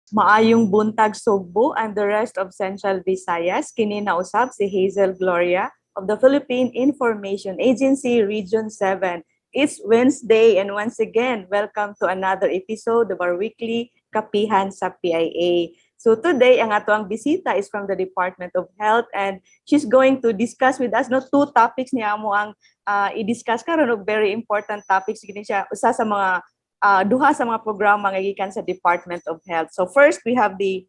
Maayong buntag Sugbo and the rest of Central Visayas. Kini nausab si Hazel Gloria of the Philippine Information Agency Region 7. It's Wednesday and once again, welcome to another episode of our weekly Kapihan sa PIA. So today, ang ato ang bisita is from the Department of Health and she's going to discuss with us two topics niya mo ang i-discuss karon og very important topics gini siya usa sa mga duha sa mga programa nga gikan sa Department of Health. So first, we have the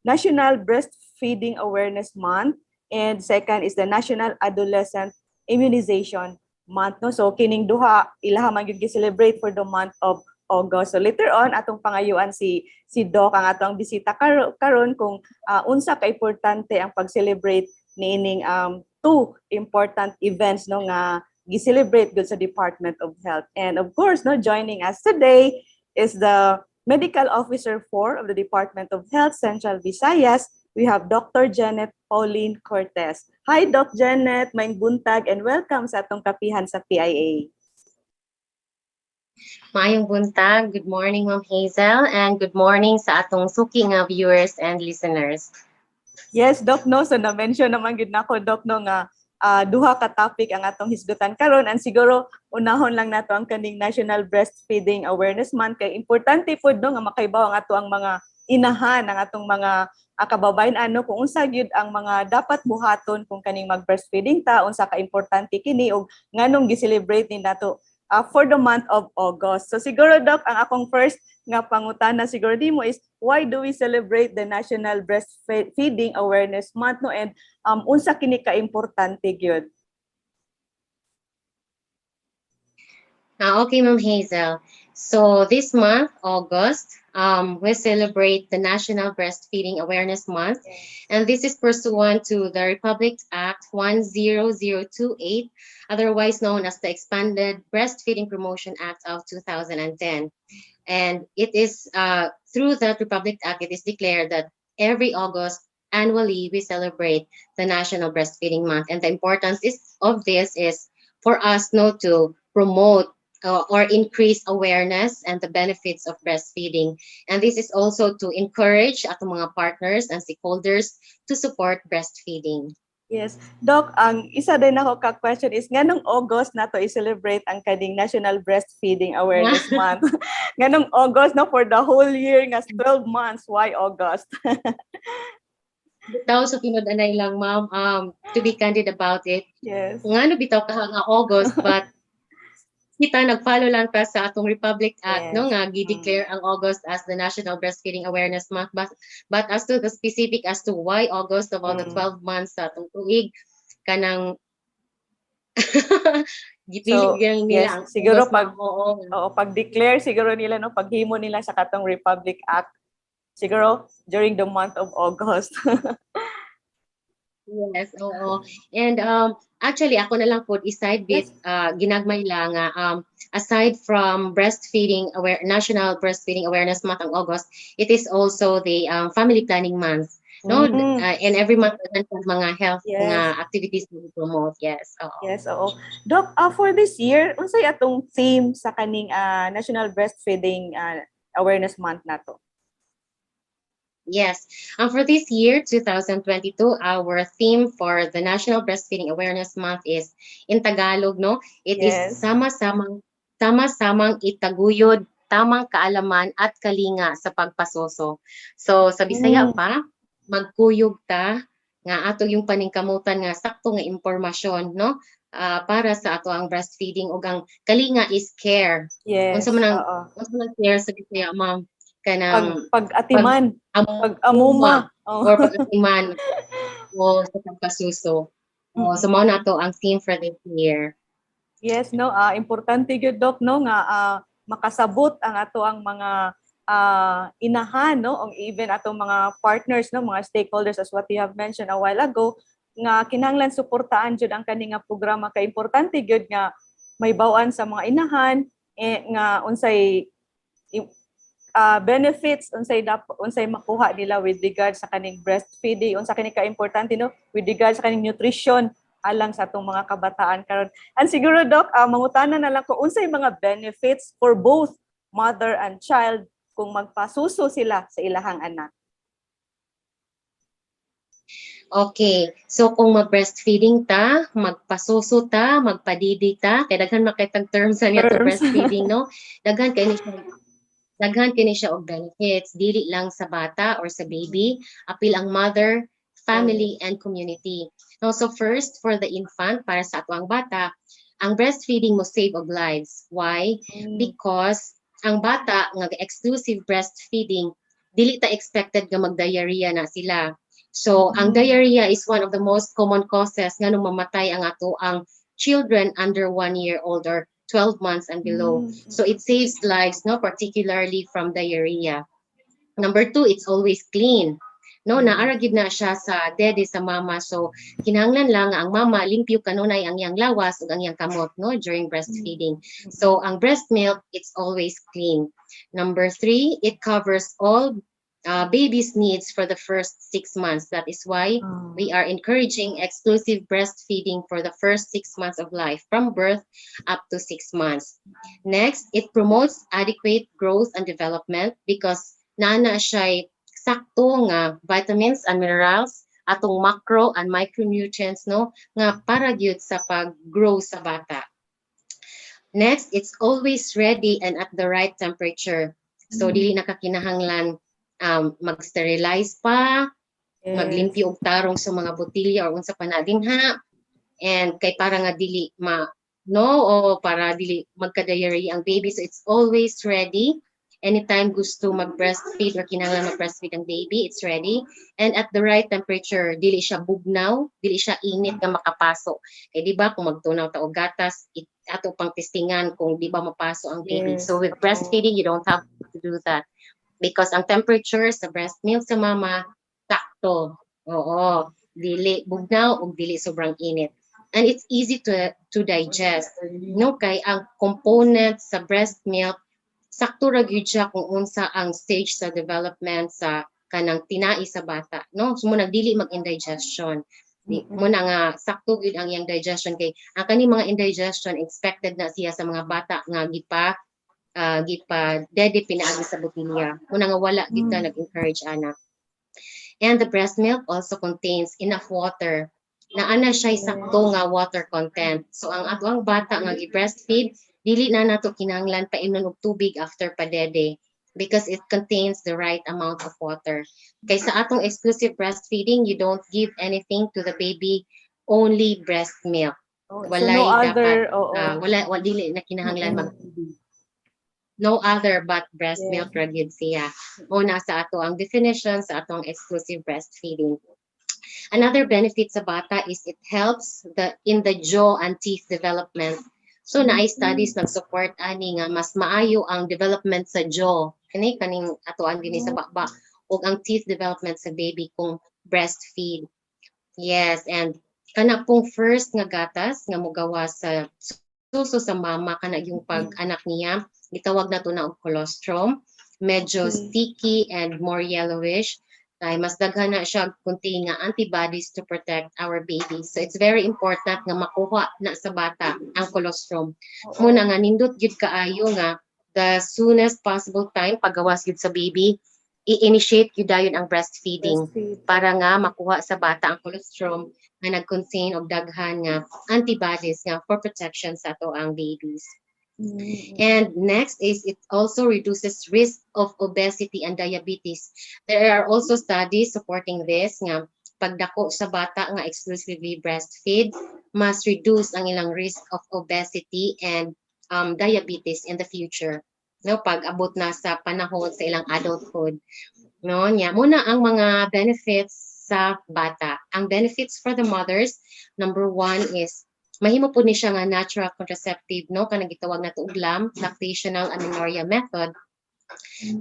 National Breastfeeding Awareness Month, and second is the National Adolescent Immunization Month. No? So kining duha, ilaha man gyud gi-celebrate for the month of August. So later on, atong pangayuan si Doc ang atong bisita karon kung unsa ka importante ang pag-celebrate niining two important events no nga gi-celebrate good sa Department of Health. And of course, no, joining us today is the Medical Officer 4 of the Department of Health, Central Visayas. We have Dr. Jeanette Pauline Cortes. Hi, Doc Jeanette, maing buntag and welcome sa atong kapihan sa PIA. Maayong buntag. Good morning, Ma'am Hazel, and good morning sa atong suki nga viewers and listeners. Yes, Doc, no, so na-mention naman gid nako, Doc, no, nga duha ka topic ang atong hisgutan karon, and siguro unahon lang nato ang kaning National Breastfeeding Awareness Month kay importante pud no nga makaibaw ang ato ang mga inahan, ang atong mga kababayan ano kung unsa gyud ang mga dapat buhaton kung kaning mag-breastfeeding ta, unsa ka importante kini ug nganong gi-celebrate ni nato for the month of August. So siguro, Doc, ang akong first nga pangutana siguro dimo is why do we celebrate the National Breastfeeding Awareness Month no, and unsa kini ka importante gyud? Okay, Ma'am Hazel. So this month, August, we celebrate the National Breastfeeding Awareness Month, and this is pursuant to the Republic Act 10028, otherwise known as the Expanded Breastfeeding Promotion Act of 2010. And it is through that Republic Act, it is declared that every August annually we celebrate the National Breastfeeding Month, and the importance of this is for us to promote or increase awareness and the benefits of breastfeeding. And this is also to encourage atong mga partners and stakeholders to support breastfeeding. Yes. Doc, ang isa din ako ka-question is, nganong August na to i-celebrate ang kaning National Breastfeeding Awareness Month? Nganong August na for the whole year, nga 12 months, why August? Bitaw sa pinod-anay lang, ma'am, to be candid about it. Yes. Ngano bitaw ka nga August, but kita nag-follow lang ta sa atong Republic Act, yes, no, nga gi-declare ang August as the National Breastfeeding Awareness Month, but as to the specific as to why August of all the 12 months sa atong tuig kanang so, nila yes, siguro pag-declare siguro nila no, paghimo nila sa katong Republic Act siguro during the month of August. Yes, oo. And actually ako na lang po iside bit ginagmay lang aside from National Breastfeeding Awareness Month ang August, it is also the Family Planning Month. No, and every month mga health nga activities to promote. Yes. Oo. Yes, oo. Doc, for this year, unsay atong theme sa kaning National Breastfeeding Awareness Month nato? Yes. For this year, 2022, our theme for the National Breastfeeding Awareness Month is in Tagalog, no? It is sama-samang itaguyod, tamang kaalaman at kalinga sa pagpasoso. So sa Bisaya pa, magkuyog ta nga ato yung paningkamutan nga sakto nga impormasyon, no? Para sa ato ang breastfeeding ug ang kalinga is care. Yes. Unsa man ang care sa Bisaya, ma'am? Kanang pag-atiman, pag-amuma, or pag-atiman o sa pagpasuso. So mao na to ang theme for this year. Yes, no, importante gyud, Doc, no, nga makasabot ang ato ang mga inahan, no, o even atong mga partners, no, mga stakeholders as what you have mentioned a while ago, nga kinahanglan suportaan jud ang kani nga programa kay importante gyud nga may bawaan sa mga inahan nga unsay benefits unsay makuha nila with regard sa kaning breastfeeding, unsa kini ka importante no with regard sa kaning nutrition alang sa atong mga kabataan karon. And siguro, Doc, mangutana na lang ko unsay mga benefits for both mother and child kung magpasuso sila sa ilahang anak? Okay, so kung mag-breastfeeding ta, magpasuso ta, magpadidi ta, kay daghan makitag terms sa niya to Terms. breastfeeding, no? Daghan kini siya og benefits, dili lang sa bata or sa baby, apil ang mother, family, and community. No, so first, for the infant, para sa ato ang bata, ang breastfeeding mo save of lives. Why? Because ang bata nga exclusive breastfeeding, dili ta expected nga mag-diarrhea na sila. So, ang diarrhea is one of the most common causes nga nung mamatay ang ato ang children under 1 year old or 12 months and below. So, it saves lives, no, particularly from diarrhea. Number 2, it's always clean. No, naaragid na siya sa dede sa mama. So, kinahanglan lang ang mama limpyo kanunay ang iyang lawas ug ang iyang kamot, no, during breastfeeding. So, ang breast milk, it's always clean. Number 3, it covers all baby's needs for the first 6 months. That is why we are encouraging exclusive breastfeeding for the first 6 months of life, from birth up to 6 months. Next, it promotes adequate growth and development because naana siya sakto nga vitamins and minerals, atong macro and micronutrients, no, nga para gyud sa pag-grow sa bata. Next, it's always ready and at the right temperature. So dili nakakinahanglan mag-sterilize pa, maglimpyo og tarong sa mga botilya or unsa pa na dinha, and kay para nga dili o para dili magka-diarrhea ang baby. So it's always ready. Anytime gusto mag-breastfeed or kinahanglan mag-breastfeed ang baby, it's ready. And at the right temperature, dili siya bugnaw, dili siya init nga makapaso. Kay di ba kung magtunaw ta og gatas, ato pang testingan kung di ba mapaso ang baby. So with breastfeeding, you don't have to do that. Because ang temperature sa breast milk sa mama, sakto. Oo, dili bugnaw o dili sobrang init. And it's easy to digest. No, kay ang component sa breast milk, sakto ra gyud siya kung unsa ang stage sa development sa kanang tinai sa bata. No, so mo nagdili mag-indigestion. Muna nga sakto gyud ang iyang digestion kay ang kani mga indigestion expected na siya sa mga bata nga gipa dede pinaagi sa botilya. Muna nga wala gid ka nag-encourage anak. And the breast milk also contains enough water. Naana siya sakto nga water content. So ang ato ang bata nga gi-breastfeed, dili na nato kinahanglan painom og tubig after padede because it contains the right amount of water. Kay sa atong exclusive breastfeeding, you don't give anything to the baby, only breast milk. So no other, wala dili na kinahanglan mag-tubig. No other but breast milk ra gyud siya. Una sa ato ang definition sa atong exclusive breastfeeding. Another benefit sa bata is it helps in the jaw and teeth development. So naay studies nag-support ani nga mas maayo ang development sa jaw. Kaning atoan dinhi sa baba ug ang teeth development sa baby kung breastfeed. Yes, and kana pong first nga gatas nga mogawa sa suso sa mama kana yung pag-anak niya, gitawag na to na og colostrum. Medyo sticky and more yellowish. Kay mas daghan na siya contain nga antibodies to protect our babies. So it's very important nga makuha na sa bata ang colostrum. Muna nga nindot gyud kaayo nga the soonest possible time paggawas gyud sa baby, i-initiate gyud dayon ang breastfeeding para nga makuha sa bata ang colostrum nga nag-contain og daghan nga antibodies nga for protection sa ato ang babies. And next is it also reduces risk of obesity and diabetes. There are also studies supporting this nga pagdako sa bata nga exclusively breastfeed mas reduce ang ilang risk of obesity and diabetes in the future. No, pag abot na sa panahon sa ilang adulthood. No, nya muna ang mga benefits sa bata. Ang benefits for the mothers, number 1 is mahimo po ni siya nga natural contraceptive, no, kanang gitawag nato og LAM, lactational amenorrhea method.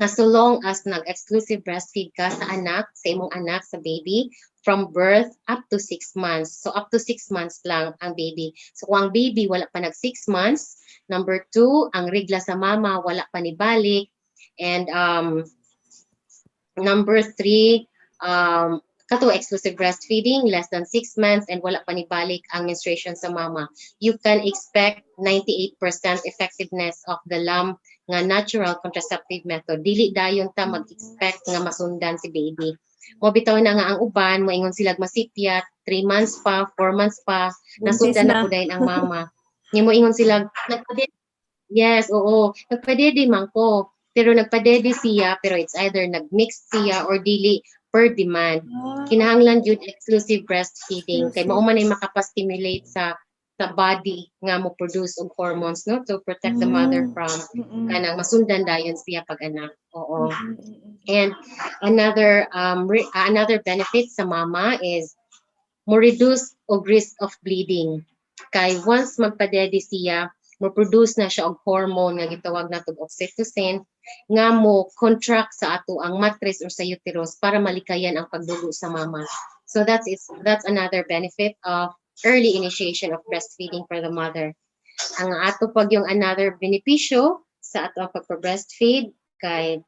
Na so long as nag-exclusive breastfeed ka sa anak, sa imong anak, sa baby, from birth up to 6 months. So up to 6 months lang ang baby. So kung ang baby wala pa nag 6 months, number 2, ang regla sa mama wala pa ni balik, and number 3, kato exclusive breastfeeding, less than 6 months, and wala pa ni balik ang menstruation sa mama, you can expect 98% effectiveness of the LAM nga natural contraceptive method. Dili dayon ta mag-expect nga masundan si baby. Mo bitaw na nga ang uban, moingon sila masipyat, 3 months pa, 4 months pa, Buntis nasundan na na. po dahil ang mama. Nga moingon sila, yes, oo, nagpadede man ko. Pero nagpadede siya, pero it's either nag-mix siya or dili per demand. Kinahanglan yun exclusive breastfeeding. Kay mao man ay makapastimulate sa body nga mo produce og hormones, no, to protect the mother from kanang masundan dayon siya pag anak. Oo. And another benefit sa mama is mo reduce og risk of bleeding. Kay once magpadede siya, mo produce na siya og hormone nga gitawag natog oxytocin nga mo contract sa ato ang matrix or sa uterus para malikayan ang pagdugo sa mama. So that's another benefit of early initiation of breastfeeding for the mother. Ang ato pag yung another benepisyo sa ato ang pagpa-breastfeed kay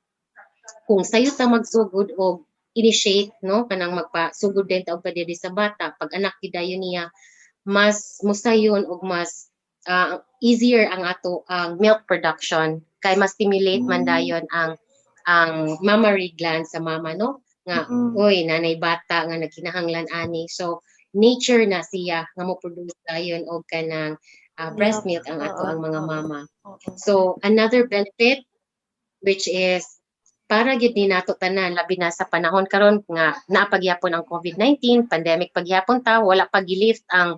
kung sayo ta magsugod og initiate, no, kanang magpasugod din ta og padede sa bata, pag anak gidayon niya, mas musayon og mas easier ang ato ang milk production kay mas stimulate man dayon ang mammary gland sa mama, no, nga oy nanay bata nga nagkinahanglan ani. So nature na siya nga mo produce dayon og kanang breast milk ang ato ang mga mama. So another benefit which is para gid ni nato tanan labi na sa panahon karon nga naapagyapon ang COVID-19 pandemic pagyapon ta, wala pa gilift ang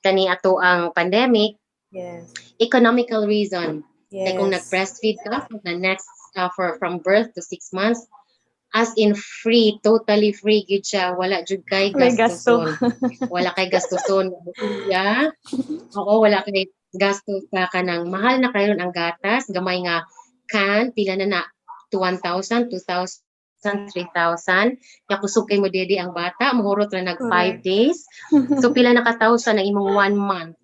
kani ato ang pandemic. Yes. Economical reason. Yes. Kay kung nag-breastfeed ka for the next from birth to 6 months, as in free, totally free gid siya, wala jud kay gastuson. Wala kay gastuson. Yeah. Oo, wala kay gasto sa kanang mahal na kayon ang gatas, gamay nga can pila na 1,000, 2,000, 3,000. Ya kusog kay mo dedi ang bata, mahurot na nag 5 days. So pila na ka 1,000 ang imong 1 month.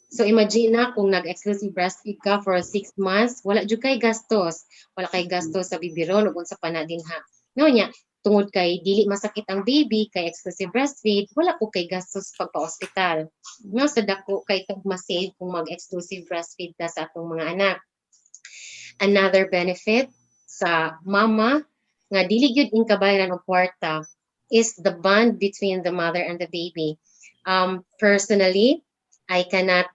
So imagine na kung nag-exclusive breastfeed ka for 6 months, wala jud kay gastos. Wala kay gastos sa bibiron ug unsa pa na dinha. No nya, tungod kay dili masakit ang baby kay exclusive breastfeed, wala ko kay gastos pagpa-ospital. No, sa dako kay tag ma-save kung mag-exclusive breastfeed ka sa atong mga anak. Another benefit sa mama nga dili gyud in kabayaran og kwarta is the bond between the mother and the baby. Personally, I cannot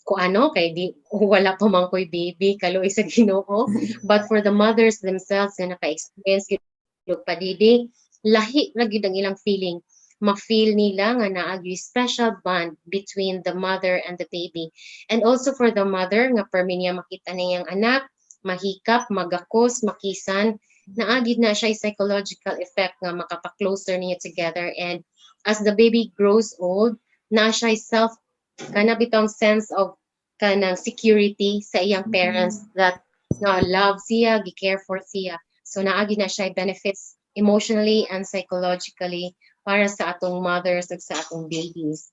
kuano kay di wala pa man koy baby kaluoy sa Ginoo, but for the mothers themselves nga naka-experience gyud padidi, lahi ra gyud ang ilang feeling. Ma-feel nila nga naa gyud special bond between the mother and the baby. And also for the mother nga permi niya makita niyang anak, mahikap, magakos, makisan, naa gyud na siya psychological effect nga makapa-closer niya together. And as the baby grows old, na siya self kana bitong sense of kanang security sa iyang parents that love siya, gi-care for siya. So naagi na siya benefits emotionally and psychologically para sa atong mothers ug sa atong babies.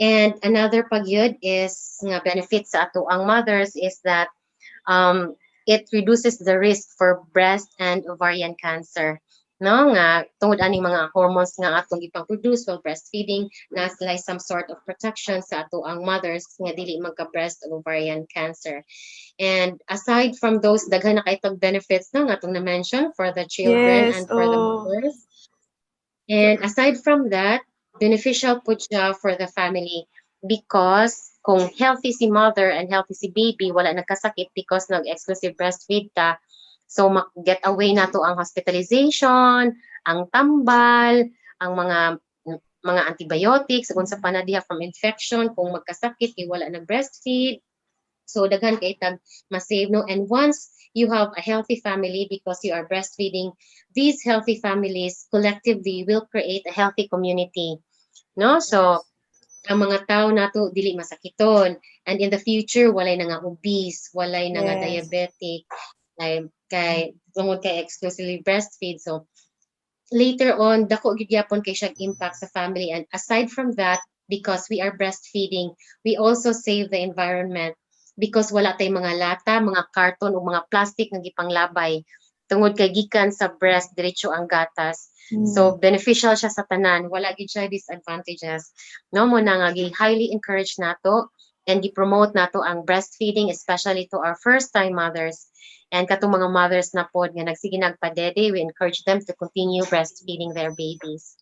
And another pagyud is nga benefit sa ato ang mothers is that it reduces the risk for breast and ovarian cancer. No, nga tungod aning mga hormones nga atong ipang-produce while breastfeeding, na sila some sort of protection sa ato ang mothers nga dili magka-breast or ovarian cancer. And aside from those daghan na kay benefits na nga atong na-mention for the children and for the mothers. And aside from that, beneficial po siya for the family because kung healthy si mother and healthy si baby, wala nagkasakit because nag-exclusive breastfeed ka. So, get away na to ang hospitalization, ang tambal, ang mga antibiotics, kung sa panadiha from infection, kung magkasakit, wala nag-breastfeed. So, daghan kay tag masave, no? And once you have a healthy family because you are breastfeeding, these healthy families collectively will create a healthy community, no? So, ang mga tao nato dili masakiton. And in the future, walay na nga obese, walay na nga diabetic, kay tungod kay exclusively breastfeed. So later on dako gyud gyapon kay siya impact sa family. And aside from that, because we are breastfeeding, we also save the environment because wala tay mga lata, mga karton o mga plastic nga gipanglabay. tungod kay gikan sa breast diretso ang gatas. So beneficial siya sa tanan, wala gid siya disadvantages. No mo na nga highly encourage nato and gi-promote nato ang breastfeeding, especially to our first time mothers and katong mga mothers na pod nga nagsige nagpadede. We encourage them to continue breastfeeding their babies.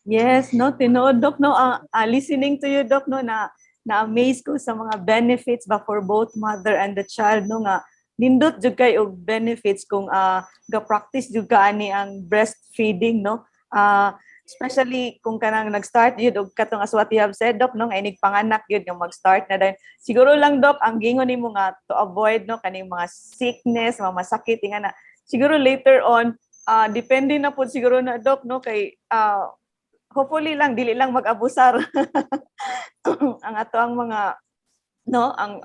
Yes, no, tinuod, Doc, no, listening to you, Doc, no, na-amaze ko sa mga benefits ba for both mother and the child, no, nga, nindot jud kay og benefits kung ga-practice jud ka ani ang breastfeeding, no, especially kung kanang nag-start yun og katong as what you have said, Doc, no, nga inig panganak yun nga mag-start na din. Siguro lang, Doc, ang gingon nimo nga to avoid, no, kaning mga sickness, mga masakit nga na, siguro later on, depende na po siguro na, Doc, no, kay hopefully lang dili lang mag-abusar ang ato ang mga no ang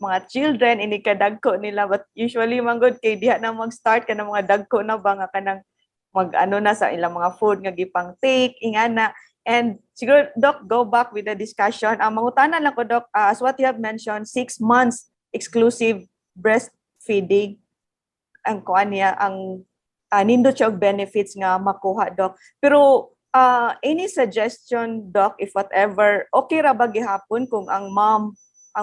mga children ini kadagko nila, but usually manggod kay diha na mag-start ka ng mga dagko na ba nga kanang mag-ano na sa ilang mga food nga gipang take ingana. And siguro, Doc, go back with the discussion. Mangutanan lang ko, Doc, as what you have mentioned, 6 months exclusive breastfeeding ang kuan niya, ang nindot siya og benefits nga makuha, Doc. Pero any suggestion, Doc, if whatever, okay ra ba gihapon kung ang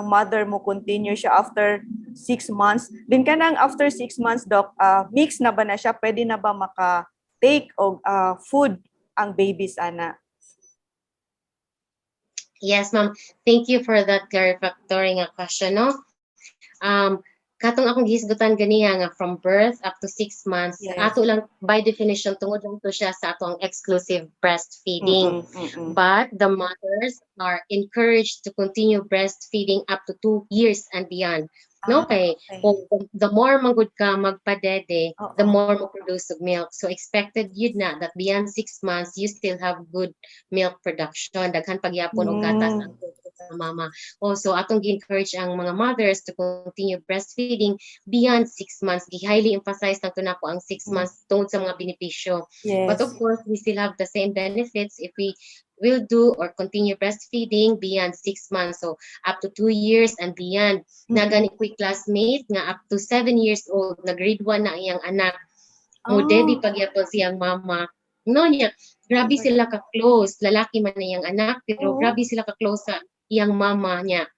mother mo continue siya after 6 months? Din kanang after 6 months, Doc, mix na ba na siya? Pwede na ba maka-take og food ang babies, ana? Yes, ma'am. Thank you for that clarifactory nga question, no? Katong akong gihisgutan ganiya nga from birth up to 6 months, Yes. ato lang by definition tungod lang to siya sa atong exclusive breastfeeding. But the mothers are encouraged to continue breastfeeding up to 2 years and beyond. No, kay kung the more manggod ka magpadede, the more mo produce of milk. So expected yun na that beyond 6 months, you still have good milk production. Daghan pagyapon og gatas ang sa mama. Also, atong gi-encourage ang mga mothers to continue breastfeeding beyond 6 months. Highly emphasize na to nako ang 6 months tungod sa mga benepisyo. Yes. But of course, we still have the same benefits if we will do or continue breastfeeding beyond 6 months. So up to 2 years and beyond. Nagani ko classmate nga up to 7 years old, nag-grade 1 na iyang anak. Mudedi pagyapon siyang mama. No niya, grabe sila ka-close. Lalaki man na iyang anak, pero grabe sila ka-close sa iyang mama niya.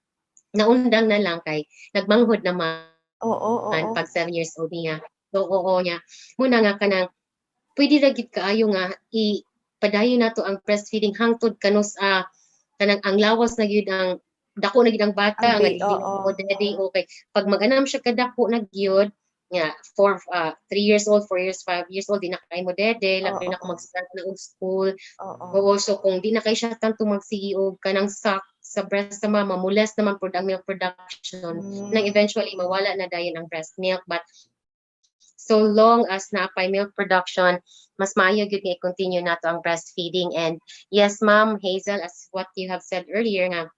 Naundang na lang kay nagmanghod naman pag 7 years old niya. So oo niya. Muna nga kanang pwede ra gid kaayo nga padayon nato ang breastfeeding hangtod kanus kanang ang lawas na gyud ang dako na gyud ang bata nga di mo daddy okay pag mag-anam siya kadako na gyud nga for 3 years old, 4 years, 5 years old di na kay mo dede labi na ko mag-start na og school. So kung di na kay siya tanto magsigi og kanang suck sa breast sa mama, mulas naman pod ang milk production nang eventually mawala na dayon ang breast milk. But so long as naapay milk production, mas maayo gyud nga i-continue nato ang breastfeeding. And yes, Ma'am Hazel, as what you have said earlier nga,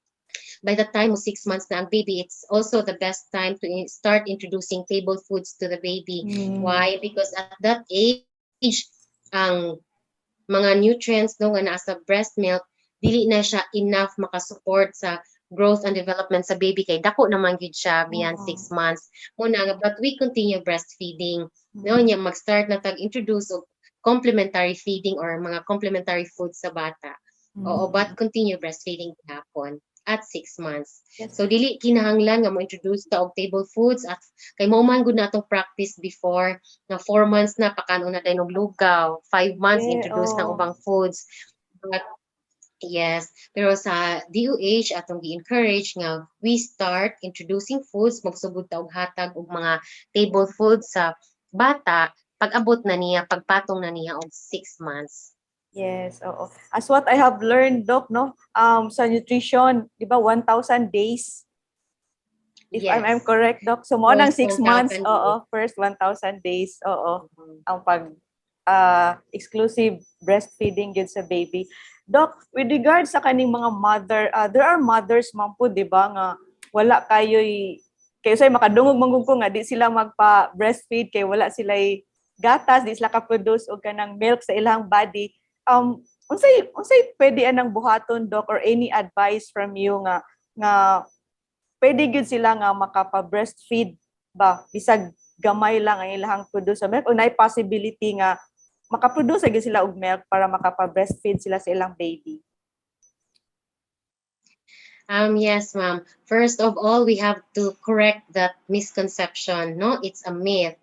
by the time of 6 months na ang baby, it's also the best time to start introducing table foods to the baby. Why? Because at that age, ang mga nutrients no nga nasa breast milk, dili na siya enough makasupport sa growth and development sa baby kay dako naman gyud siya beyond 6 months. Muna nga, but we continue breastfeeding. No nya mag-start na tag-introduce og complementary feeding or mga complementary foods sa bata. Oo, but continue breastfeeding hapon at 6 months. Yes. So dili kinahanglan nga mo introduce ta og table foods at kay mo man gud natong practice before na 4 months na pakanon na dayon og lugaw, 5 months introduce na ubang foods. But yes, pero sa DOH atong gi-encourage nga we start introducing foods, magsugod ta og hatag og mga table foods sa bata pag-abot na niya, pagpatong na niya og 6 months. Yes, oo. As what I have learned, Doc, no, sa nutrition, di ba 1,000 days? If I'm correct, Doc. So mo nang 6 months, first 1,000 days, ang pag exclusive breastfeeding yun sa baby. Doc, with regard sa kaning mga mother, there are mothers man po, di ba, nga wala kayo'y, kayo sa'y makadungog manggug ko nga, di sila magpa-breastfeed, kay wala sila'y gatas, di sila ka-produce o kanang milk sa ilang body. Unsay pwede anang buhaton, Doc, or any advice from you nga pwede gyud sila nga makapa-breastfeed ba bisag gamay lang ang ilang produce sa milk o nay possibility nga makaproduce gyud sila og milk para makapa-breastfeed sila sa ilang baby? Yes, ma'am. First of all, we have to correct that misconception, no? It's a myth.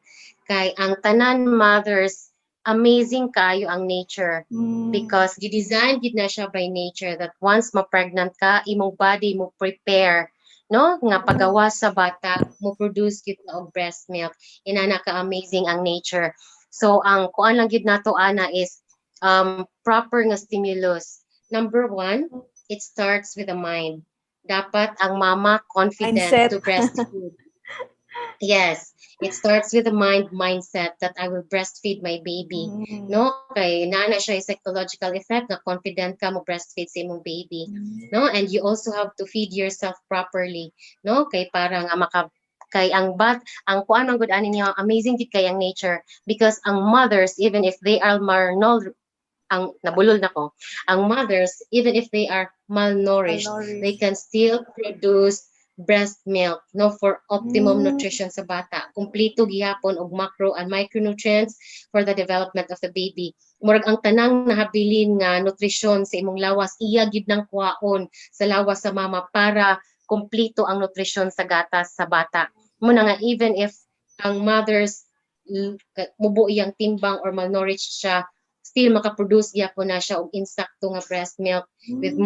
Kay ang tanan mothers, amazing kayo ang nature. Because gi-design gid na siya by nature that once ma-pregnant ka, imong body mo prepare, no? Nga pagawas sa bata, mo produce gid na og breast milk. Inana ka amazing ang nature. So ang kuan lang gid nato ana is proper nga stimulus. Number one, it starts with the mind. Dapat ang mama confident Mindset. to breastfeed. Yes, it starts with the mindset that I will breastfeed my baby. No, kay nana siya psychological effect na confident ka mo breastfeed sa imong baby. No, and you also have to feed yourself properly. No, kay para nga kay ang kuan man gud ani niya amazing gid kay ang nature because ang mothers even if they are ang nabulol na ko, ang mothers, even if they are malnourished, they can still produce breast milk no for optimum nutrition sa bata. Kumpleto gihapon og macro and micronutrients for the development of the baby. Murag ang tanang nahabilin nga nutrisyon sa imong lawas iya gid nang kuhaon sa lawas sa mama para kumpleto ang nutrisyon sa gatas sa bata. Muna nga even if ang mothers mubo iyang timbang or malnourished siya, still makaproduce gyapon na siya og insakto nga breast milk with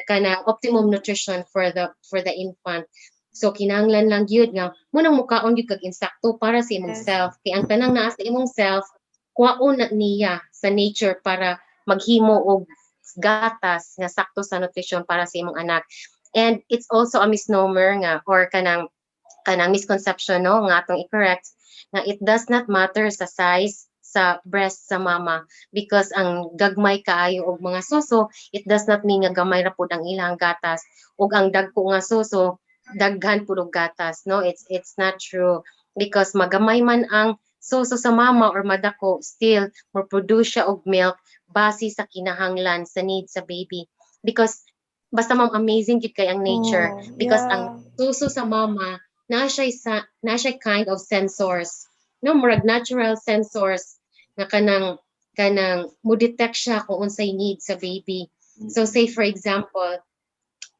kanang optimum nutrition for the infant. So kinahanglan lang gyud nga munang mukaon gyud kag insakto para sa imong self. Kay ang tanang naa sa imong self kuhaon na niya sa nature para maghimo og gatas nga sakto sa nutrition para sa imong anak. And it's also a misnomer nga or kanang misconception no nga atong i-correct nga it does not matter sa size sa breast sa mama because ang gagmay kaayo og mga suso it does not mean nga gamay ra pud ang ilang gatas ug ang dagko nga suso daghan pud og gatas. No, it's not true because magamay man ang suso sa mama or madako still mo produce siya og milk base sa kinahanglan sa need sa baby because basta ma'am amazing gid kay ang nature because ang suso sa mama na siya kind of sensors no murag natural sensors nga kanang mo detect siya kung unsay need sa baby. So say for example,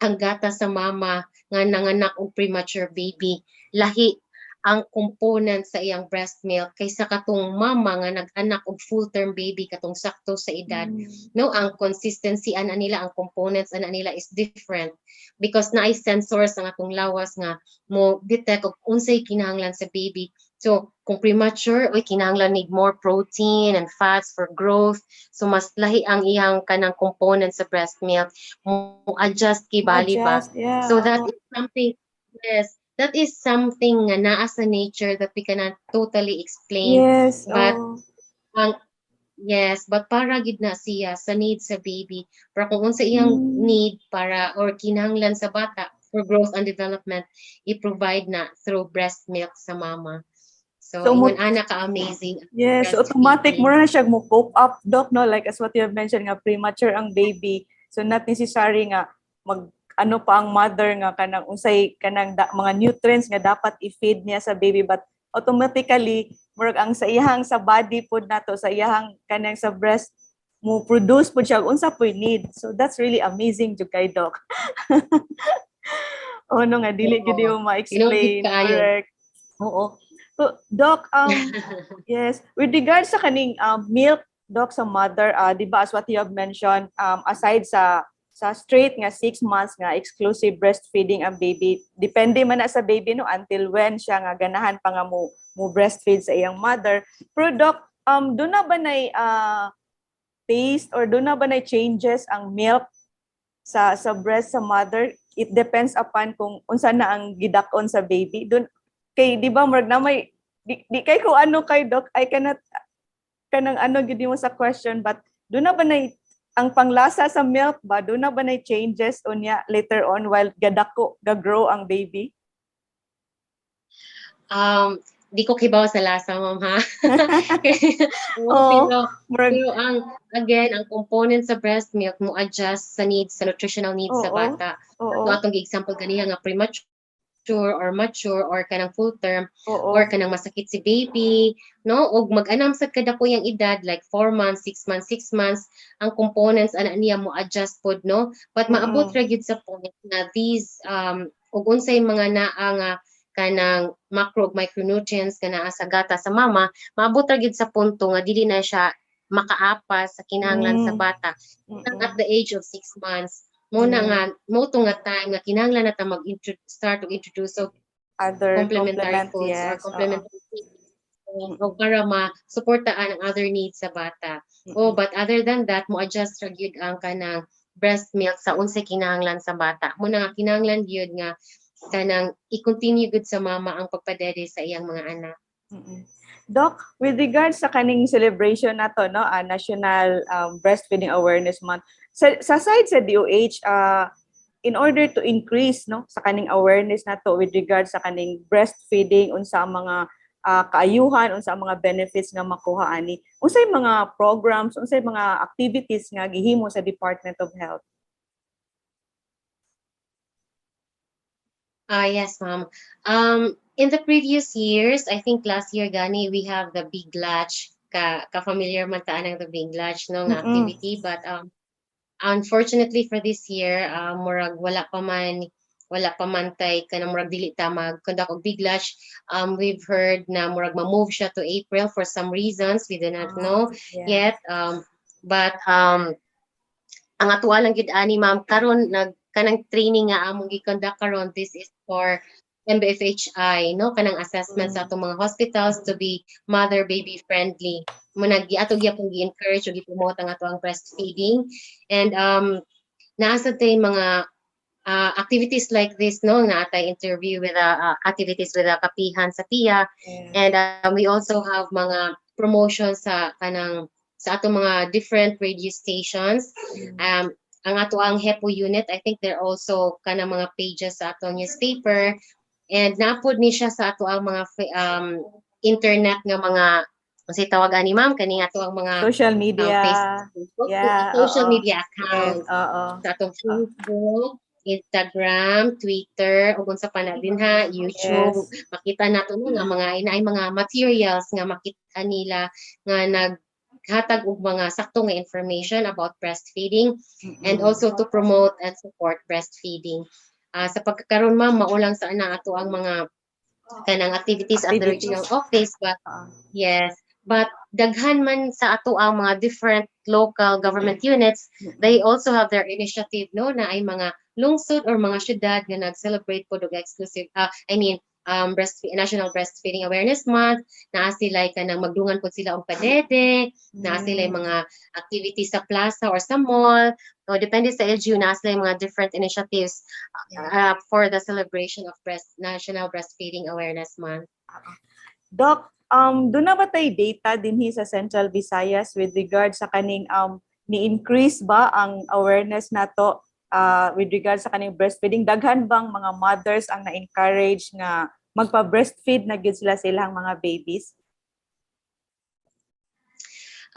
ang gatas sa mama nga nanganak og premature baby, lahi ang component sa iyang breast milk kaysa katong mama nga nag-anak og full-term baby katong sakto sa edad. No, ang consistency ana nila, ang components ana nila is different because naay sensors ang atong lawas nga mo detect og unsay kinahanglan sa baby. So, kung premature, kinahanglan need more protein and fats for growth. So, mas lahi ang iyang kanang component sa breast milk. Mo adjust kibali ba? So, that is something, yes, that is something nga naa sa nature that we cannot totally explain. Yes. But, but para gid na siya sa need sa baby. Para kung unsa iyang need para or kinahanglan sa bata for growth and development, i-provide na through breast milk sa mama. So ingon ana ka amazing. Yes, automatic mo na siya mo cope up doc no like as what you have mentioned nga premature ang baby. So not necessary nga ano pa ang mother nga kanang unsay kanang mga nutrients nga dapat i-feed niya sa baby but automatically murag ang sa iyang sa body pud nato sa iyang kanang sa breast mo produce pud siya unsa pud need. So that's really amazing jud kay doc. No nga dili gid mo ma-explain. Correct. Oo. So, Doc, yes, with regards sa kaning milk, Doc, sa mother, di ba as what you have mentioned, aside sa straight nga 6 months nga exclusive breastfeeding ang baby, depende man na sa baby no until when siya nga ganahan pa nga mo breastfeed sa iyang mother. Pero Doc, doon na ba nay taste or doon na ba nay changes ang milk sa breast sa mother? It depends upon kung unsa na ang gidakon sa baby. Doon kay di ba murag na may di kay ko ano kay doc I cannot kanang ano gid mo sa question but do na ba nay ang panglasa sa milk ba do na ba nay changes unya later on while gagrow ang baby? Di ko kibaw sa lasa ma'am ha. Pero ang component sa breast milk mo adjust sa needs sa nutritional needs sa bata. So atong example ganiya nga premature or mature or kanang full term Oo. or kanang masakit si baby, no, og mag-anam sad kada po yung edad like 4 months, 6 months, 6 months ang components ana niya mo adjust pod, no, but maabot ra gyud sa point na these ug unsay mga naa nga kanang macro ug micronutrients kana sa gata sa mama, maabot ra gyud sa punto nga dili na siya makaapas sa kinahanglan sa bata at the age of 6 months. Muna nga mo to nga time nga kinahanglan nata start to introduce of Other complementary complement, foods or yes. Oo. complementary feeding o para ma-suportaan ang other needs sa bata. Oh, Mm-mm. but other than that, mo adjust ra gyud ang kanang breast milk sa unsay kinahanglan sa bata. Muna nga kinahanglan gyud nga kanang i-continue good sa mama ang pagpadede sa iyang mga anak. Mm-mm. Doc, with regards sa kaning celebration na to, no, National Breastfeeding Awareness Month, sa side sa DOH, in order to increase, no, sa kaning awareness na to with regards sa kaning breastfeeding, unsa ang mga kaayuhan, unsa ang mga benefits nga makuha ani, unsay mga programs, unsay mga activities nga gihimo sa Department of Health? Yes, ma'am. In the previous years, I think last year gani we have the Big Latch ka familiar man ta ng the Big Latch no nga Mm-mm. activity, but unfortunately for this year, murag wala pa man tay kanang murag dili ta mag-conduct og Big Latch. We've heard na murag ma-move siya to April for some reasons we do not know Yeah. yet. But ang atuwa lang gid ani ma'am karon kanang training nga among gi-conduct karon, this is for MBFHI, no, kanang assessment sa atong mga hospitals to be mother baby friendly. Muna ato gyapon gi-encourage ug gi-promote ang ato ang breastfeeding, and naa sad tay mga activities like this, no, na atay interview with activities with Kapihan sa PIA, and we also have mga promotions sa kanang sa atong mga different radio stations. Ang ato ang HEPO unit, I think they're also kanang mga pages sa atong newspaper, and napod ni siya sa ato ang mga internet nga mga kasi tawag ani ma'am kani ato ang mga Social media. Facebook, Yeah, social oo. media Yes, accounts oo. sa atong Facebook, Instagram, Twitter, ug unsa pa na din ha, YouTube. Yes. Makita nato no nga mga inaay mga materials nga makita nila nga naghatag og mga sakto nga information about breastfeeding, and also to promote and support breastfeeding. Sa pagkakaroon ma'am, maulang sa ana ato ang mga kanang activities at the regional office, but yes, but daghan man sa ato ang mga different local government units, they also have their initiative, no, na ay mga lungsod or mga syudad nga nag-celebrate po og exclusive National Breastfeeding Awareness Month. Naa sila kanang magdungan po sila og padede, naa sila mga activities sa plaza or sa mall, o depende sa LGU, naa sila mga different initiatives for the celebration of National Breastfeeding Awareness Month. Doc, doon na ba tayo data dinhi sa Central Visayas with regard sa kaning ni-increase ba ang awareness nato with regard sa kaning breastfeeding? Daghan bang mga mothers ang na-encourage nga magpa-breastfeed na gyud sila sa ilang mga babies?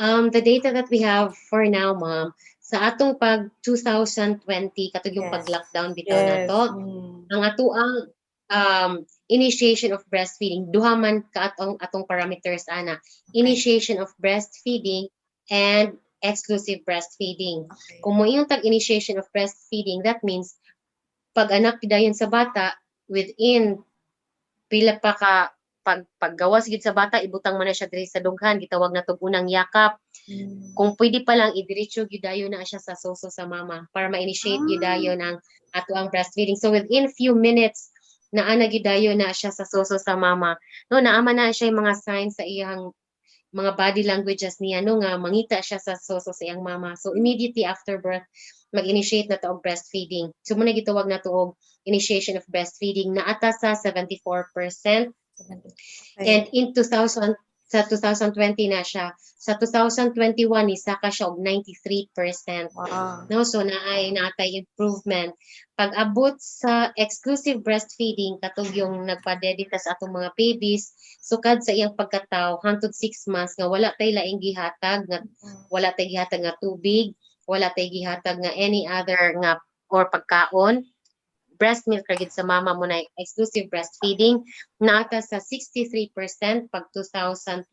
The data that we have for now, ma'am, sa atong pag 2020 katong yung pag-lockdown bitaw nato, ang ato ang initiation of breastfeeding, duha man ka atong parameters ana. Initiation of breastfeeding and exclusive breastfeeding. Kung mo yung tag-initiation of breastfeeding, that means pag anak dayon sa bata, within pila pa ka paggawas gid sa bata, ibutang man na siya diri sa dughan, gitawag na tog unang yakap. Kung pwede pa lang idiretso gyudayon na siya sa soso sa mama para ma-initiate gyudayon ang ato ang breastfeeding. So within few minutes naa na gyudayon na siya sa soso sa mama, no, naama na siya yung mga signs sa iyang mga body languages niya, no, nga mangita siya sa soso sa iyang mama. So immediately after birth mag-initiate na to og breastfeeding. So muna gitawag na to og initiation of breastfeeding, na ata sa 74%. And in 2020 na siya. Sa 2021 isa ka siya og 93%. No, so naatay improvement. Pag abot sa exclusive breastfeeding katong yung nagpadedita sa atong mga babies, sukad sa iyang pagkataw hangtod 6 months nga wala tay laing gihatag nga wala tay gihatag nga tubig, wala tay gihatag nga any other nga or pagkaon, breast milk ra gyud sa mama mo na exclusive breastfeeding naata sa 63% pag 2020,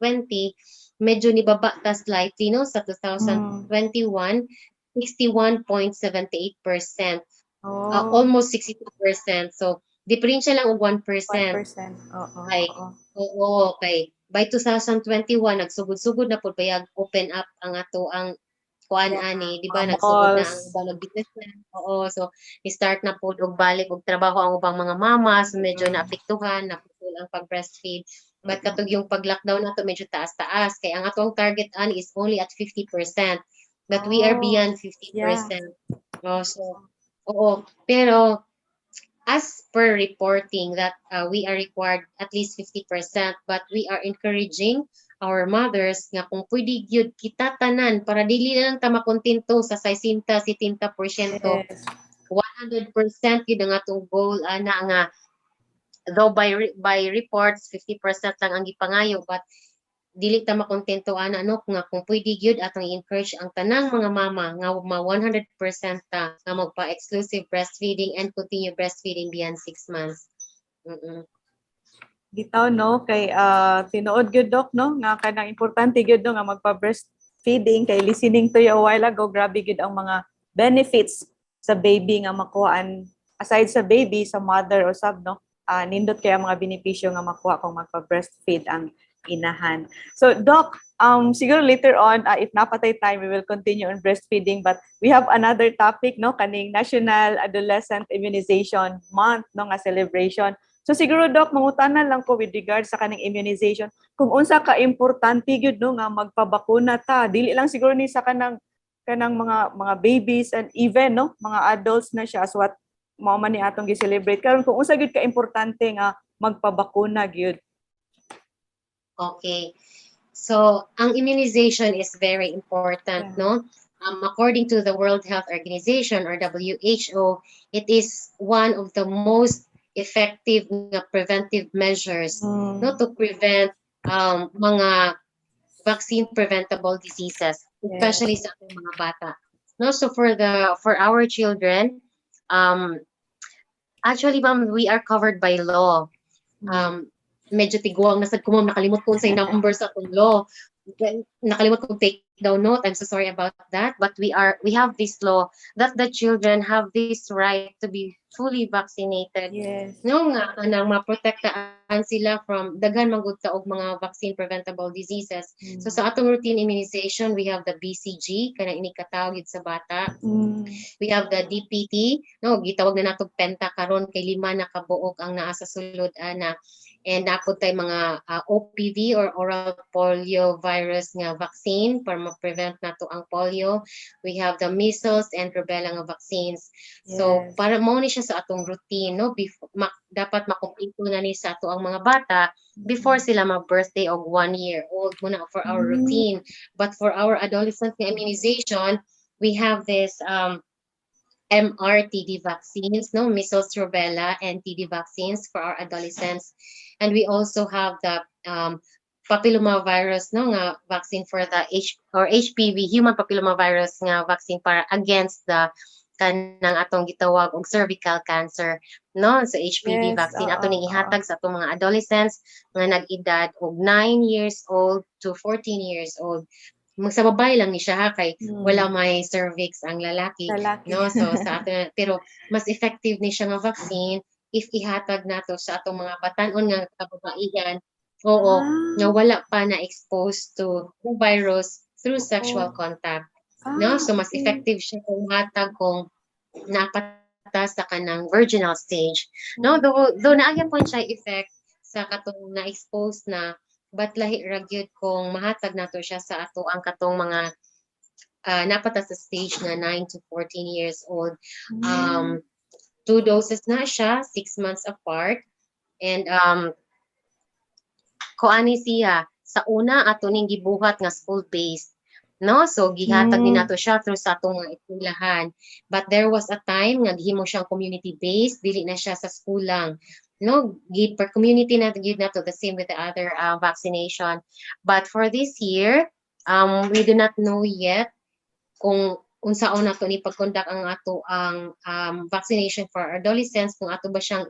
medyo nibaba ta slightly no sa 2021, 61.78%, Oh, almost 62%. So diferensya lang og 1%. 1%. Oo, Kay oo. oo, kay by 2021 nagsugod-sugod na pud bayag open up ang ato ang kuan Yeah, ani, di ba mga nagsugod na ang malls. ubang business na. Oo, so start na pud og balik og trabaho ang ubang mga mama, so medyo Mm, naapektuhan, naputol ang pag-breastfeed. But mm, katong yung pag-lockdown nato medyo taas-taas kay ang atong target ani is only at 50%. But we are oh, beyond yeah. 50%. Oh, so oo, pero as per reporting that we are required at least 50%, but we are encouraging our mothers nga kung pwede gyud kita tanan para dili na lang ta makontento sa 60-70%, Yes. 100% gyud ang atong goal ana nga though by reports 50% lang ang gipangayo, but dili ta makontento ana no nga kung pwede gyud atong i-encourage ang tanang mga mama nga ma 100% ta nga magpa-exclusive breastfeeding and continue breastfeeding beyond 6 months. Mm-mm. Bitaw no kay tinuod gyud dok no nga kanang importante gyud no nga magpa-breastfeeding kay listening to you a while ago, grabe gyud ang mga benefits sa baby nga makuhaan aside sa baby sa mother o sab no. Nindot kay ang mga benepisyo nga makuha kung magpa-breastfeed ang inahan. So doc, siguro later on if napatay time we will continue on breastfeeding, but we have another topic no kaning National Adolescent Immunization Month no nga celebration. So siguro Doc, mangutanan lang ko with regard sa kaning immunization, kung unsa ka importante gyud no nga magpabakuna ta. Dili lang siguro ni sa kanang mga babies and even no mga adults na siya as what mao man ni atong gi-celebrate karon, kung unsa gyud ka importante nga magpabakuna gyud. Okay. So, ang immunization is very important, Yeah. no? According to the World Health Organization or WHO, it is one of the most effective nga preventive measures no Mm, to prevent mga vaccine preventable diseases, yes. especially sa ating mga bata. No, so for our children, um, actually, ma'am, we are covered by law. Mm. um, Medyo tiguang na sad ko ma'am, nakalimot ko sa numbers sa atong law. Nakalimot ko take down note. I'm so sorry about that. But we have this law that the children have this right to be fully vaccinated. Yes. No nga kanang maprotektaan sila from daghan man gud og mga vaccine preventable diseases. So Mm. sa atong routine immunization, we have the BCG kanang ini katawag sa bata. Mm. We have the DPT, no, gitawag na nato penta karon kay 5 na kabuok ang naa sa sulod ana. And napod tay mga OPV or oral polio virus nga vaccine para ma-prevent nato ang polio. We have the measles and rubella nga vaccines. So Yes. para mo ni siya sa atong routine, no, dapat makumpleto na ni sa ato ang mga bata before sila mag-birthday og 1 year old muna for our Mm. routine. But for our adolescent nga immunization, we have this MRTD vaccines, no, measles, rubella, and TD vaccines for our adolescents, and we also have the papillomavirus, no, nga vaccine for the HPV, human papillomavirus nga vaccine para against the kanang atong gitawag og cervical cancer, no, so HPV Yes. vaccine ato ning ihatag sa atong mga adolescents nga nag-edad og 9 years old to 14 years old. Sa babae lang ni siya ha, kay wala Mm. may cervix ang lalaki, Lalaki. no, so sa ato pero mas effective ni siya nga vaccine if ihatag nato sa atong mga batan-on nga kababaihan, oo, nga Ah, wala pa na exposed to the virus through oo. sexual contact, no, so mas Okay. effective siya kung hatag kung napatas sa kanang virginal stage, no, though naagyan po siya effect sa katong na-expose na, but lahi ra gyud kung mahatag nato siya sa ato ang katong mga napatas sa stage na 9 to 14 years old. Mm. Um, 2 doses na siya, 6 months apart. And kuani siya, sa una ato ning gibuhat nga school-based. No, so gihatag ni Mm. nato siya through sa atong mga eskwelahan. But there was a time nga gihimo siyang community-based, dili na siya sa school lang. No, per community na gyud nato, the same with the other vaccination. But for this year, we do not know yet kung unsaon nato ni pag-conduct ang ato ang vaccination for adolescents, kung ato ba siyang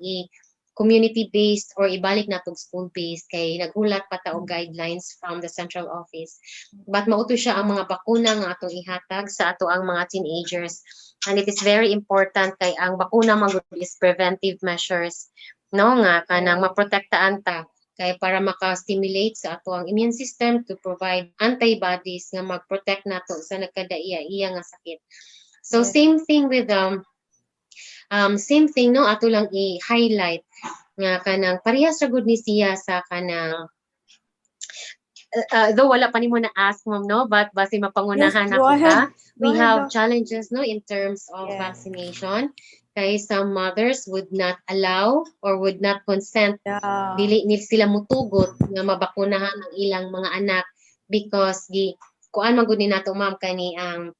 community-based or ibalik na itong school-based, kay naghulat pa ta og guidelines from the central office. But mauto siya ang mga bakuna nga atong ihatag sa ato ang mga teenagers. And it is very important kay ang bakuna magud is preventive measures, no, nga kanang maprotektaan ta kay para maka-stimulate sa ato ang immune system to provide antibodies nga mag-protect nato sa nagkadaiya-iya nga sakit. So same thing with same thing, no, ato lang i-highlight nga kanang parehas ra gud ni siya sa kanang though wala pa nimo na ask, ma'am, no, but basi mapangunahan go ako ahead. ka. We have Doc. challenges, no, in terms of vaccination. Kay some mothers would not allow or would not consent, dili ni sila mutugot nga mabakunahan ang ilang mga anak because kuan man gud ni nato, ma'am, kani ang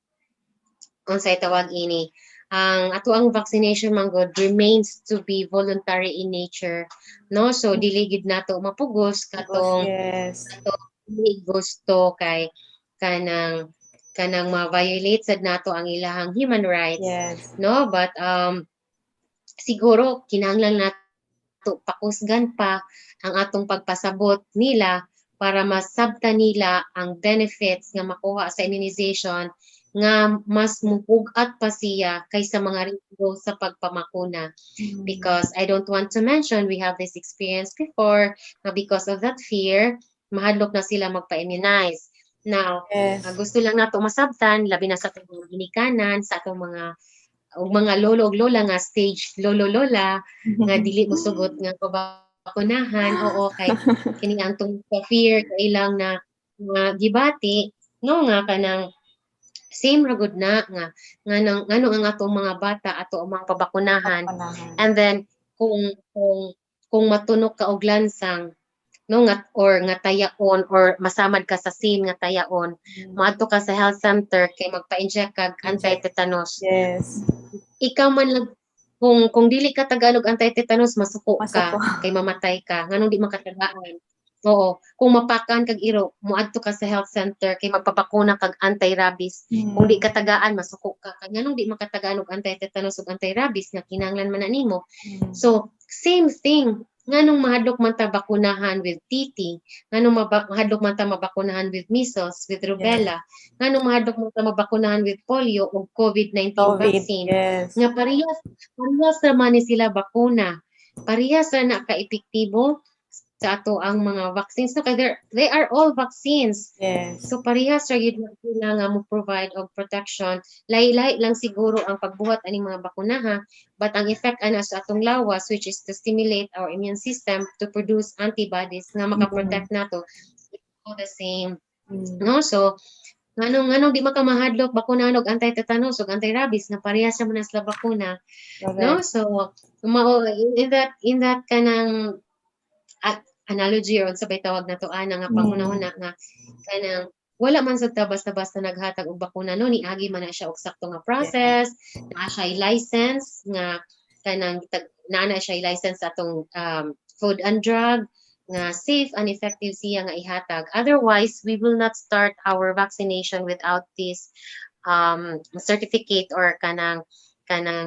unsay tawag ini, ang ato ang vaccination man gud remains to be voluntary in nature, no, so dili gid nato mapugos katong dili gusto kay kanang ma-violate sad nato ang ilahang human rights, no, but siguro kinahanglan nato pakusgan pa ang atong pagpasabot nila para masabta nila ang benefits nga makuha sa immunization nga mas mupugat pa siya kaysa mga risgo sa pagpamakuna. Because I don't want to mention, we have this experience before, na because of that fear, mahadlok na sila magpa-immunize. Now, gusto lang nato masabtan, labi na sa atong ginikanan, sa atong mga lolo ug lola nga stage lolo-lola, nga dili mosugot nga pabakunahan, oo, kay kini ang tong fear kailang na gibati, no, nga kanang same ra gud na nga ngano ang atong mga bata ato ang mga pabakunahan. And then kung matunok ka og lansang, no, nga or nga tayaon or masamad ka sa scene nga tayaon, maadto ka sa health center kay magpa-inject kag anti-tetanus. Ikaw man lang kung dili ka tagalog anti-tetanus, masuko ka kay mamatay ka nganong di makatagaan. Oo, kung mapakan kag iro, muadto ka sa health center kay magpapakuna kag anti-rabies. Kung di katagaan, masuko ka. Nganong di makatagaan og anti-tetanus ug anti-rabies nga kinahanglan man nimo. So, same thing. Nganong mahadlok man ta bakunahan with TT, nganong mahadlok man ta mabakunahan with measles, with rubella, nganong mahadlok man ta mabakunahan with polio ug COVID-19 vaccine. Nga parehas naman ni sila bakuna. Parehas na ka-epektibo sa ato ang mga vaccines, no, kay they are all vaccines. So parehas ra gyud sila nga mo provide og protection. Lahi-lahi lang siguro ang pagbuhat aning mga bakuna, ha, but ang effect ana sa atong lawas, which is to stimulate our immune system to produce antibodies nga maka-protect nato, all the same, no. So nganong di makamahadlok bakunahan og anti-tetanus ug anti-rabies nga parehas sa manas la bakuna, no. So in that kanang analogy or sabay tawag na to nga pangunahon nga kanang wala man sa basta-basta naghatag og bakuna, no, niagi man na siya og sakto nga process, naa siya license nga kanang naa siya license sa atong food and drug nga safe and effective siya nga ihatag. Otherwise, we will not start our vaccination without this certificate or kanang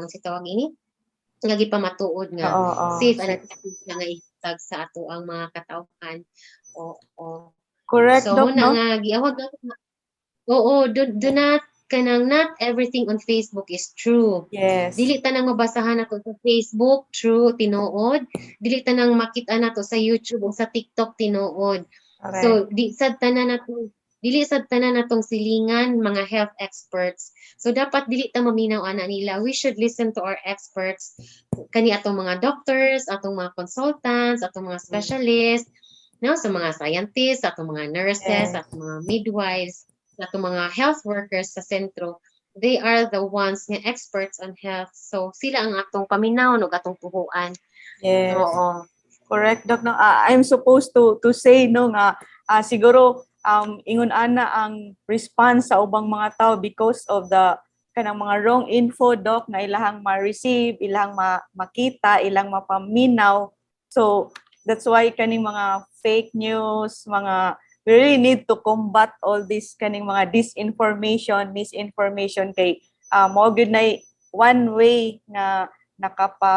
si tawag ini nga gipamatuod nga safe and effective nga ihatag sa ato ang mga katawhan. Oo. Correct, so Doc, no? nga giawag nato na do not not everything on Facebook is true. Dili tanang mabasahan nato sa Facebook true tinuod, dili tanang makita nato sa YouTube o sa TikTok tinuod. So dili sad tanan natong silingan mga health experts. So dapat dili ta maminaw ana nila. We should listen to our experts, kani atong mga doctors, atong mga consultants, atong mga specialists, no, sa mga scientists, atong mga nurses, atong mga midwives, atong mga health workers sa sentro. They are the ones nga experts on health. So sila ang atong paminaw ug atong tuhuan. Oo. Correct, Doc, no. I'm supposed to say, no, nga siguro ingon ana ang response sa ubang mga tao because of the kanang mga wrong info, Doc, nga ilahang ma-receive, ilahang makita, ilang mapaminaw. So that's why kaning mga fake news, mga we really need to combat all this kaning mga disinformation, misinformation kay mo gyud na one way nga nakapa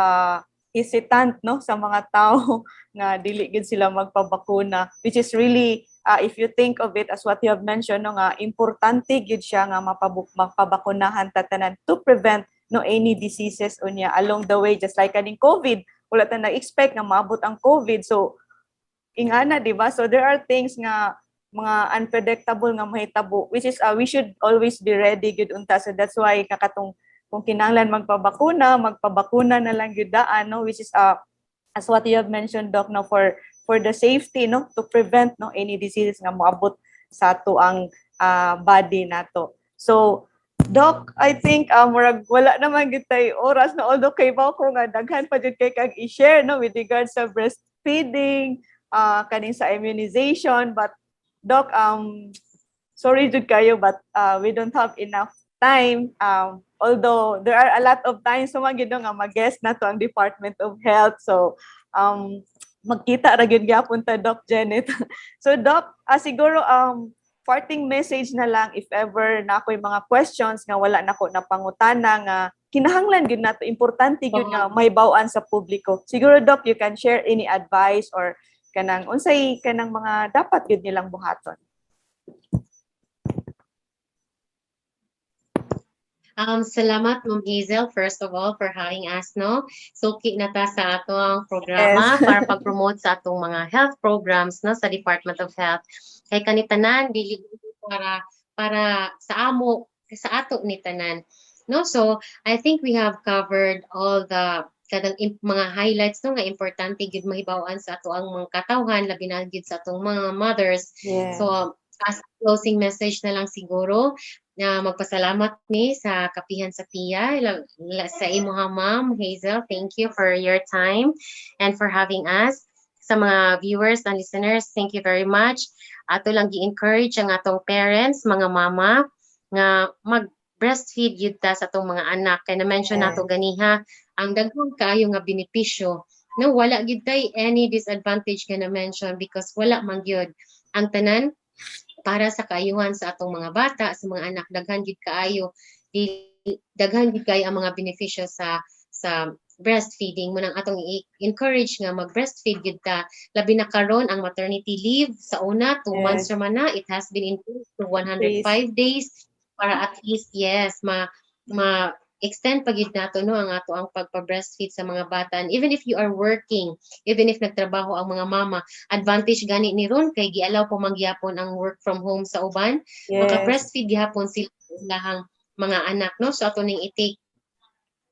hesitant no sa mga tao nga dili gid sila magpabakuna, which is really if you think of it as what you have mentioned no nga importante gid siya nga mapabakunahan tatanan to prevent no any diseases unya along the way, just like kaning COVID, wala ta na-expect nga maabot ang COVID, so ingana di ba, so there are things nga mga unpredictable nga mahitabo, which is we should always be ready gud unta, so that's why kakatong kung kinahanglan magpabakuna na lang gyud daan no, which is as what you have mentioned Doc no, for the safety no, to prevent no any diseases nga moabot sa ato ang body nato. So Doc, I think murag wala naman gyud tay oras na, although kay ba ko nga daghan pa jud kay kag i-share no with regards sa breastfeeding, kaning sa immunization, but Doc, sorry jud kayo, but we don't have enough time. Although there are a lot of times so magid nga mag-guest na to ang Department of Health, so magkita ra gyud gyapon ta Doc Janet. So Doc, siguro parting message na lang if ever na ako'y mga questions nga wala nako napangutana nga kinahanglan gyud nato, importante gyud nga may baw-an sa publiko. Siguro Doc, you can share any advice or kanang unsay kanang mga dapat gyud nilang buhaton. Salamat Ma'am Hazel, first of all, for having us, no? So, na ta sa atong programa para pag-promote sa atong mga health programs, no, sa Department of Health. Kay kanitanan, dili para sa ato ni tanan, no? So, I think we have covered all the mga highlights no nga importante gyud mahibaw-an sa ato ang mga katawhan, labi na gyud sa atong mga mothers. Yeah. So, as closing message na lang siguro, na magpasalamat mi sa Kapihan sa PIA, sa imo ha Ma'am Hazel. Thank you for your time and for having us. Sa mga viewers and listeners, thank you very much. Ato lang gi-encourage ang atong parents, mga mama, nga mag-breastfeed yun ta sa atong mga anak. Kaya na-mention nato ganiha, ang daghang kaayo nga benepisyo. No, wala gyud tay any disadvantage nga na-mention because wala man gyud. Ang tanan, para sa kaayuhan sa atong mga bata, sa mga anak, daghan gid kaayo ang mga benepisyo sa breastfeeding. Munang atong encourage nga mag-breastfeed gid ta, labi na karon ang maternity leave sa una 2 months ra man na, it has been increased to 105 days para at least ma extend pagid nato no ang ato ang pagpa-breastfeed sa mga bata. And even if you are working, even if nagtrabaho ang mga mama, advantage gani ni ron kay gialaw pa magyapon ang work from home sa uban. Maka-breastfeed gihapon sila lahang mga anak no. So ato ning i-take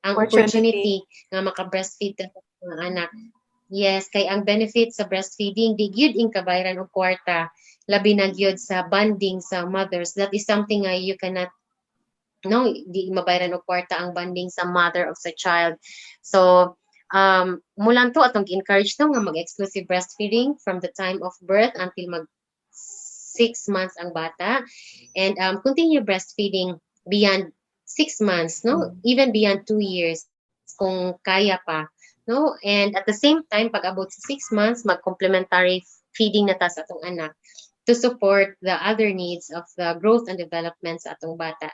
ang opportunity nga maka-breastfeed ka sa mga anak. Yes, kay ang benefit sa breastfeeding di gyud ing kabayran og kwarta, labi na gyud sa bonding sa mothers. That is something you cannot no, di mabayaran og kwarta ang bonding sa mother of sa child. So, mulan to atong encourage to nga mag-exclusive breastfeeding from the time of birth until mag 6 months ang bata, and continue breastfeeding beyond 6 months, no, even beyond 2 years kung kaya pa, no, and at the same time pag abot sa 6 months mag-complementary feeding na ta sa atong anak to support the other needs of the growth and development sa atong bata.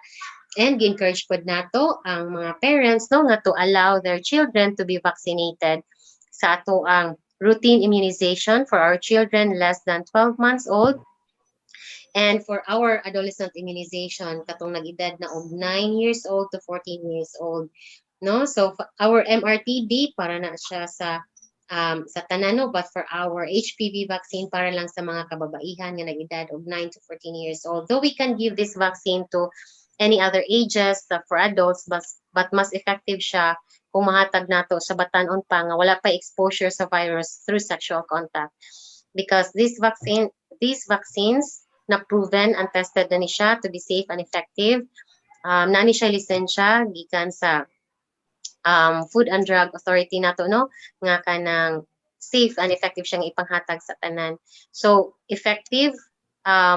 And gi-encourage pod nato ang mga parents no nga to allow their children to be vaccinated sa ato ang routine immunization for our children less than 12 months old, and for our adolescent immunization katong nag-edad na og 9 years old to 14 years old, no. So our MRTD para na siya sa tanan no, but for our HPV vaccine para lang sa mga kababaihan nga nag-edad og 9 to 14 years old. Though we can give this vaccine to any other ages for adults, but mas effective siya kung mahatag nato sa batanon pa nga wala pa exposure sa virus through sexual contact, because these vaccines na proven and tested na ni siya to be safe and effective. Na ni siya lisensya gikan sa Food and Drug Authority nato no nga kanang safe and effective siyang ipanghatag sa tanan. So effective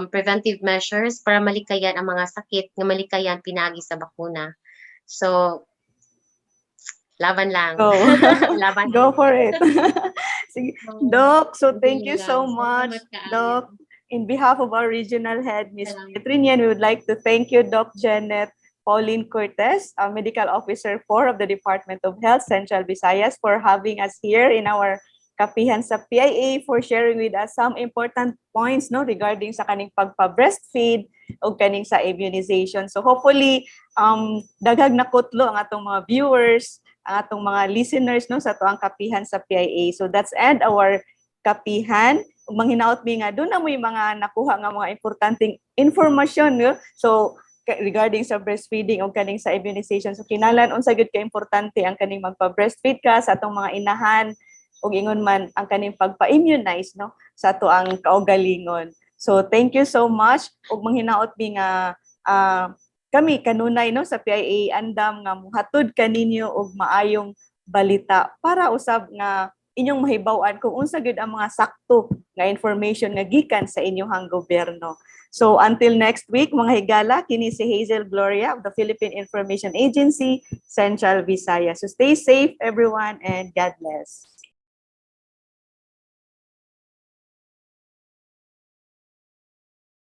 preventive measures para malikayan ang mga sakit nga malikayan pinagi sa bakuna. So laban lang. Go. Laban. Go for it. Sige. Doc, so thank you so much, Doc. in behalf of our regional head, Ms. Petrinian, we would like to thank you, Doc Jeanette Pauline Cortes, Medical Officer 4 of the Department of Health, Central Visayas, for having us here in our Kapihan sa PIA, for sharing with us some important points no regarding sa kaning pagpa-breastfeed o kaning sa immunization. So hopefully daghag na kutlo ang atong mga viewers, ang atong mga listeners no sa tuang Kapihan sa PIA. So that's end our Kapihan. Ug manghinaot mi nga doon na mo yung mga nakuha nga mga importanteng informasyon no. So regarding sa breastfeeding o kaning sa immunization. So kinahanglan unsa gyud ka importante ang kaning magpa-breastfeed ka sa atong mga inahan ug ingon man ang kaning pagpa-immunize no sa ato ang kaugalingon. So thank you so much ug manghinaot mi nga kami kanunay no sa PIA andam nga muhatod kaninyo og maayong balita para usab nga inyong mahibaw-an kung unsa gyud ang mga sakto nga information nga gikan sa inyong gobyerno. So until next week mga higala, kini si Hazel Gloria of the Philippine Information Agency, Central Visayas. So stay safe everyone and God bless.